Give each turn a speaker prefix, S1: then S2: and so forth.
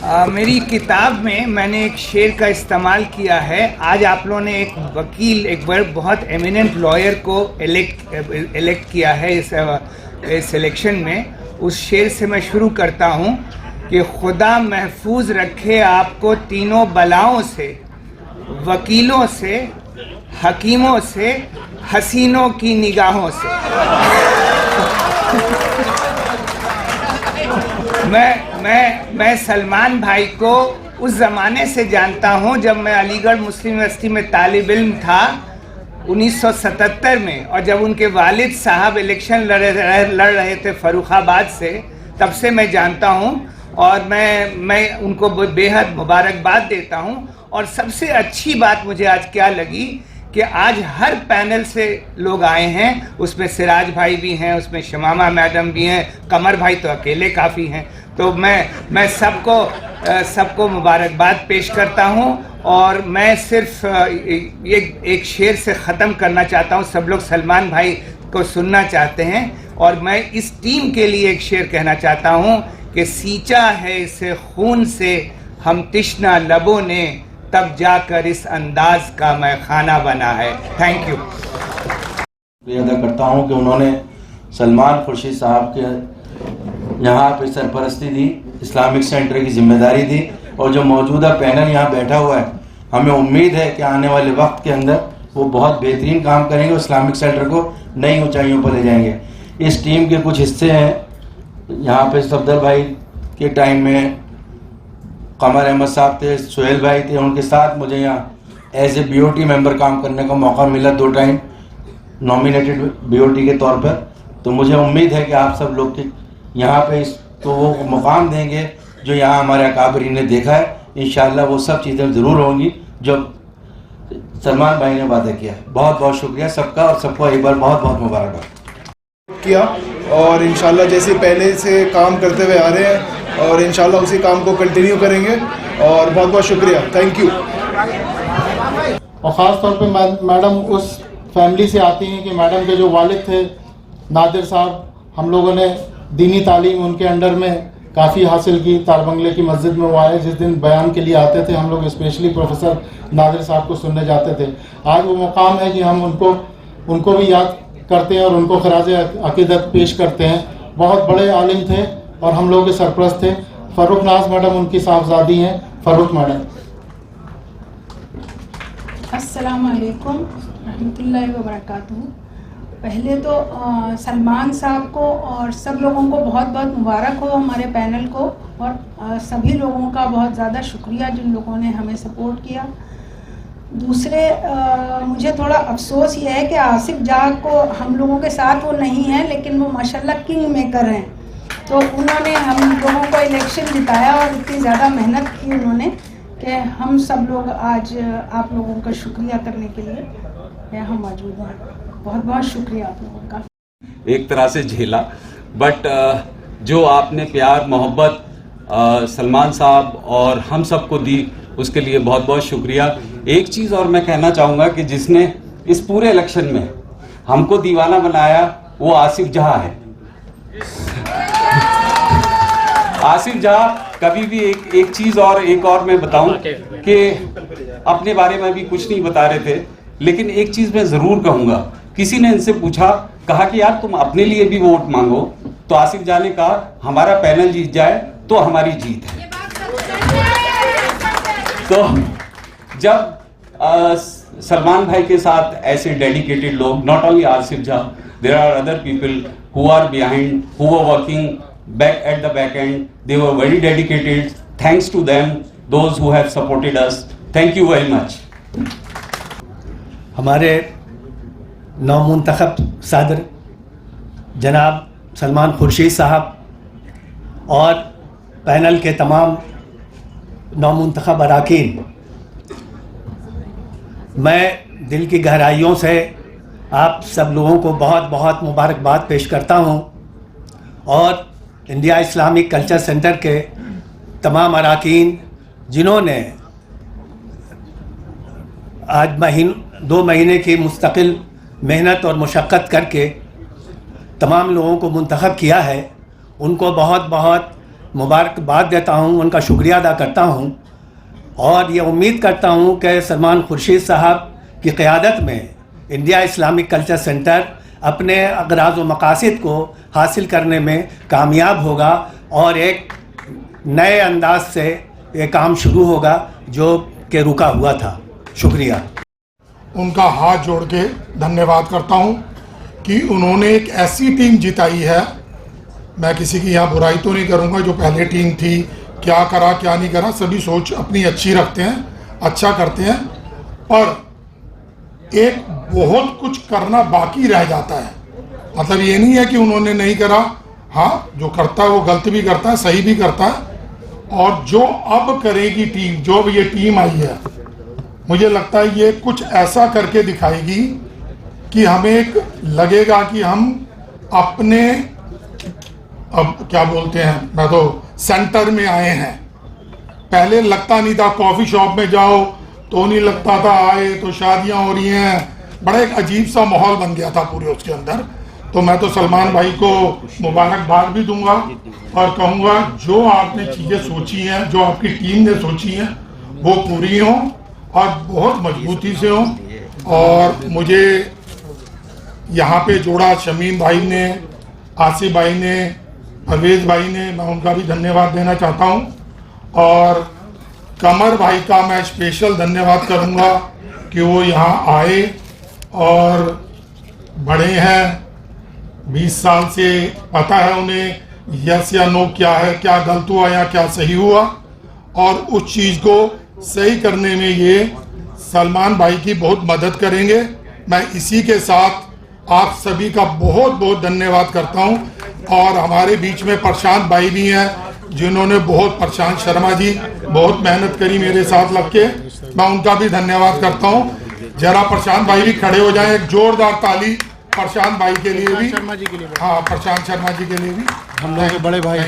S1: मेरी किताब में मैंने एक शेर का इस्तेमाल किया है। आज आप लोगों ने एक वकील, एक बहुत एमिनेंट लॉयर को इलेक्ट किया है इस इलेक्शन में। उस शेर से मैं शुरू करता हूँ कि खुदा महफूज रखे आपको तीनों बलाओं से, वकीलों से, हकीमों से, हसीनों की निगाहों से। मैं सलमान भाई को उस ज़माने से जानता हूँ जब मैं अलीगढ़ मुस्लिम यूनिवर्सिटी में तालिब इल्म था 1977 में, और जब उनके वालिद साहब इलेक्शन लड़ रहे थे फर्रुखाबाद से, तब से मैं जानता हूँ और मैं उनको बेहद मुबारकबाद देता हूँ। और सबसे अच्छी बात मुझे आज क्या लगी कि आज हर पैनल से लोग आए हैं। उसमें सिराज भाई भी हैं, उसमें शमामा मैडम भी हैं, कमर भाई तो अकेले काफ़ी हैं। तो मैं सबको मुबारकबाद पेश करता हूं। और मैं सिर्फ एक शेर से ख़त्म करना चाहता हूं। सब लोग सलमान भाई को सुनना चाहते हैं और मैं इस टीम के लिए एक शेर कहना चाहता हूं कि सींचा है इसे खून से हम तिश्ना लबों ने, तब जाकर इस अंदाज का मैं खाना बना है। Thank you.
S2: अदा करता हूं कि उन्होंने सलमान खुर्शीद साहब के यहाँ पे सरपरस्ती दी, इस्लामिक सेंटर की जिम्मेदारी दी, और जो मौजूदा पैनल यहाँ बैठा हुआ है, हमें उम्मीद है कि आने वाले वक्त के अंदर वो बहुत बेहतरीन काम करेंगे और इस्लामिक सेंटर को नई ऊंचाइयों पर ले जाएंगे। इस टीम के कुछ हिस्से हैं यहाँ पे सफदर भाई के टाइम में कमर अहमद साहब थे, सुहेल भाई थे, उनके साथ मुझे यहाँ एज ए BOT मेंबर काम करने का मौका मिला 2 टाइम नॉमिनेटेड BOT के तौर पर। तो मुझे उम्मीद है कि आप सब लोग के यहाँ पे तो वो मुकाम देंगे जो यहाँ हमारे अकाबरीन ने देखा है। इंशाअल्लाह वो सब चीज़ें ज़रूर होंगी जो सलमान भाई ने वादा किया। बहुत बहुत शुक्रिया सबका, और सबको एक बार बहुत बहुत मुबारकबाद
S3: किया। और इंशाल्लाह जैसे पहले से काम करते हुए आ रहे हैं और इंशाल्लाह उसी काम को कंटिन्यू करेंगे। और बहुत बहुत शुक्रिया, थैंक यू।
S4: और ख़ास तौर पे मैडम उस फैमिली से आती हैं कि मैडम के जो वालिद थे नादिर साहब, हम लोगों ने दीनी तालीम उनके अंडर में काफ़ी हासिल की। तारबंगले की मस्जिद में वो आए, जिस दिन बयान के लिए आते थे हम लोग स्पेशली प्रोफेसर नादिर साहब को सुनने जाते थे। आज वो मुकाम है कि हम उनको भी याद करते हैं और उनको खराज अकीदत पेश करते हैं। बहुत बड़े आलिम थे और हम लोग के सरपरस्त थे। फ़र्रुख नाज मैडम उनकी साहबजादी हैं। फ़र्रुख मैडम।
S5: अस्सलाम वालेकुम रहमतुल्लाहि व बरकातहू। पहले तो सलमान साहब को और सब लोगों को बहुत बहुत मुबारक हो, हमारे पैनल को, और सभी लोगों का बहुत ज़्यादा शुक्रिया जिन लोगों ने हमें सपोर्ट किया। दूसरे मुझे थोड़ा अफसोस ये है कि आसिफ जहाँ को हम लोगों के साथ वो नहीं है, लेकिन वो माशाल्लाह किंग मेकर हैं। तो उन्होंने हम लोगों को इलेक्शन जिताया और इतनी ज़्यादा मेहनत की उन्होंने कि हम सब लोग आज आप लोगों का शुक्रिया करने के लिए यहाँ मौजूद हैं। बहुत बहुत शुक्रिया आप लोगों का।
S6: एक तरह से झेला, बट जो आपने प्यार मोहब्बत सलमान साहब और हम सबको दी, उसके लिए बहुत बहुत शुक्रिया। एक चीज़ और मैं कहना चाहूँगा कि जिसने इस पूरे इलेक्शन में हमको दीवाना बनाया वो आसिफ जहाँ है। आसिफ जहाँ कभी भी एक चीज़ और एक और मैं बताऊं कि अपने बारे में भी कुछ नहीं बता रहे थे, लेकिन एक चीज़ मैं ज़रूर कहूँगा। किसी ने इनसे कहा कि यार तुम अपने लिए भी वोट मांगो, तो आसिफ जहाँ ने कहा हमारा पैनल जीत जाए तो हमारी जीत है। तो जब सलमान भाई के साथ ऐसे डेडिकेटेड लोग, not only Asif Jahan, there are other people who are behind, who were working back at the back end, they were very dedicated. Thanks to them, those who have supported us. Thank you very much.
S7: हमारे नौमुंतखब सदर जनाब सलमान खुर्शीद साहब और panel के तमाम नौमुंतखब अरकान, मैं दिल की गहराइयों से आप सब लोगों को बहुत बहुत मुबारकबाद पेश करता हूँ। और इंडिया इस्लामिक कल्चर सेंटर के तमाम अरकान जिन्होंने आज 2 महीने की मुस्तकिल मेहनत और मुशक्क़त करके तमाम लोगों को मुंतखब किया है, उनको बहुत बहुत मुबारकबाद देता हूँ, उनका शुक्रिया अदा करता हूँ और ये उम्मीद करता हूँ कि सलमान खुर्शीद साहब की क़यादत में इंडिया इस्लामिक कल्चर सेंटर अपने अगराज़ व मकासद को हासिल करने में कामयाब होगा और एक नए अंदाज से ये काम शुरू होगा जो कि रुका हुआ था। शुक्रिया।
S8: उनका हाथ जोड़ के धन्यवाद करता हूं कि उन्होंने एक ऐसी टीम जिताई है। मैं किसी की यहाँ बुराई तो नहीं करूँगा, जो पहले टीम थी क्या करा क्या नहीं करा, सभी सोच अपनी अच्छी रखते हैं, अच्छा करते हैं, पर एक बहुत कुछ करना बाकी रह जाता है। मतलब ये नहीं है कि उन्होंने नहीं करा, हाँ जो करता है वो गलत भी करता है, सही भी करता है। और जो अब करेगी टीम, जो अब ये टीम आई है, मुझे लगता है ये कुछ ऐसा करके दिखाएगी कि हमें एक लगेगा कि हम अपने, अब क्या बोलते हैं, मैं तो सेंटर में आए हैं। पहले लगता नहीं था, कॉफ़ी शॉप में जाओ तो नहीं लगता था, आए तो शादियां हो रही हैं, बड़ा एक अजीब सा माहौल बन गया था पूरे उसके अंदर। तो मैं तो सलमान भाई को मुबारकबाद भी दूंगा और कहूँगा जो आपने चीज़ें सोची हैं, जो आपकी टीम ने सोची हैं, वो पूरी हों और बहुत मजबूती से हों। और मुझे यहाँ पे जोड़ा शमीम भाई ने, आसिफ भाई ने, परवेज भाई ने, मैं उनका भी धन्यवाद देना चाहता हूँ। और कमर भाई का मैं स्पेशल धन्यवाद करूँगा कि वो यहाँ आए और बड़े हैं, 20 साल से पता है उन्हें यस या नो क्या है, क्या गलत हुआ या क्या सही हुआ, और उस चीज़ को सही करने में ये सलमान भाई की बहुत मदद करेंगे। मैं इसी के साथ आप सभी का बहुत बहुत धन्यवाद करता हूं। और हमारे बीच में प्रशांत भाई भी हैं, जिन्होंने बहुत, प्रशांत शर्मा जी बहुत मेहनत करी मेरे साथ लग के, मैं उनका भी धन्यवाद करता हूं। जरा प्रशांत भाई भी खड़े हो जाएं, एक जोरदार ताली प्रशांत भाई के लिए भी, हाँ प्रशांत शर्मा जी के लिए भी,
S4: हम लोग के बड़े भाई।